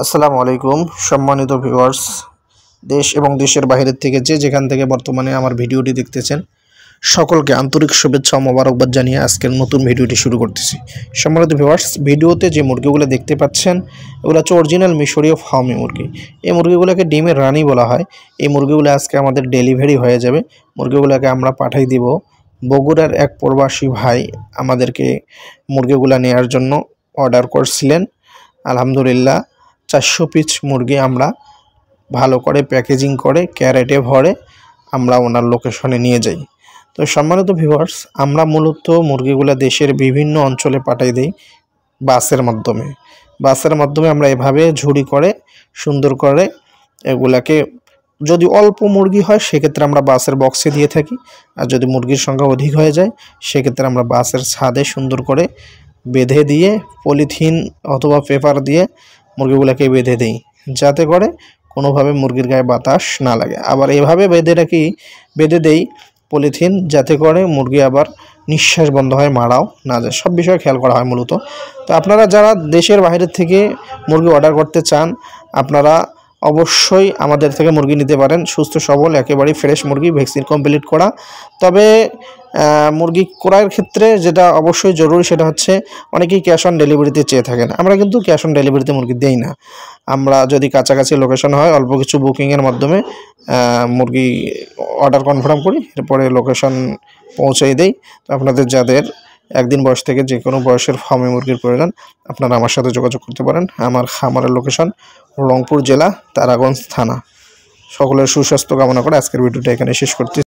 আসসালামু আলাইকুম সম্মানিত ভিউয়ার্স, দেশ এবং দেশের বাইরে থেকে যেখান থেকে বর্তমানে আমার ভিডিওটি দেখতেছেন সকলকে আন্তরিক শুভেচ্ছা ও মোবারকবাদ জানিয়ে আজকের নতুন ভিডিওটি শুরু করতেছি। সম্মানিত ভিউয়ার্স, ভিডিওতে যে মুরগিগুলো দেখতে পাচ্ছেন এগুলো হচ্ছে অরিজিনাল মিশরীয় ফার্মি মুরগি। এই মুরগিগুলোকে ডিমের রানী বলা হয়। এই মুরগিগুলো আজকে আমাদের ডেলিভারি হয়ে যাবে। মুরগিগুলোকে আমরা পাঠিয়ে দিব। বগুড়ার এক প্রবাসী ভাই আমাদেরকে মুরগিগুলো নেওয়ার জন্য অর্ডার করছিলেন। আলহামদুলিল্লাহ 400 পিস মুরগি আমরা ভালো করে প্যাকেজিং করে ক্যারেটে ভরে আমরা ওনার লোকেশনে নিয়ে যাই। তো সম্মানিত ভিউয়ার্স, আমরা মূলত মুরগিগুলো দেশের বিভিন্ন অঞ্চলে পাঠিয়ে দিই বাসের মাধ্যমে আমরা এভাবে ঝুড়ি করে সুন্দর করে এগুলাকে, যদি অল্প মুরগি হয় সেক্ষেত্রে আমরা বাসের বক্সে দিয়ে থাকি, আর যদি মুরগির সংখ্যা অধিক হয়ে যায় সেক্ষেত্রে আমরা বাসের ছাদে সুন্দর করে বেঁধে দিয়ে পলিথিন অথবা পেপার দিয়ে মুরগিগুলোকে বেঁধে দিই, যাতে করে কোনোভাবে মুরগির গায়ে বাতাস না লাগে। আবার এভাবে বেঁধে দেই পলিথিন, যাতে করে মুরগি আবার নিঃশ্বাস বন্ধ হয়, মারাও না যায়। সব বিষয়ে খেয়াল করা হয় মূলত। তো আপনারা যারা দেশের বাইরে থেকে মুরগি অর্ডার করতে চান, আপনারা অবশ্যই আমাদের থেকে মুরগি নিতে পারেন। সুস্থ সবল একেবারেই ফ্রেশ মুরগি, ভ্যাকসিন কমপ্লিট করা। তবে মুরগি ক্রয়ের ক্ষেত্রে যেটা অবশ্যই জরুরি সেটা হচ্ছে অনেকেই ক্যাশ অন ডেলিভারিতে চেয়ে থাকেন। আমরা কিন্তু ক্যাশ অন ডেলিভারিতে মুরগি দেই না। আমরা যদি কাছাকাছি লোকেশন হয় অল্প কিছু বুকিংয়ের মাধ্যমে মুরগি অর্ডার কনফার্ম করি, এরপরে লোকেশন পৌঁছেই দেই। তো আপনাদের যাদের একদিন বয়স থেকে যে কোনো বয়সের ফার্মি মুরগির প্রয়োজন আপনারা আমার সাথে যোগাযোগ করতে পারেন। আমার খামারের লোকেশন রংপুর জেলা, তারাগঞ্জ থানা। সকলের সুস্বাস্থ্য কামনা করে আজকের ভিডিওটা এখানে শেষ করতে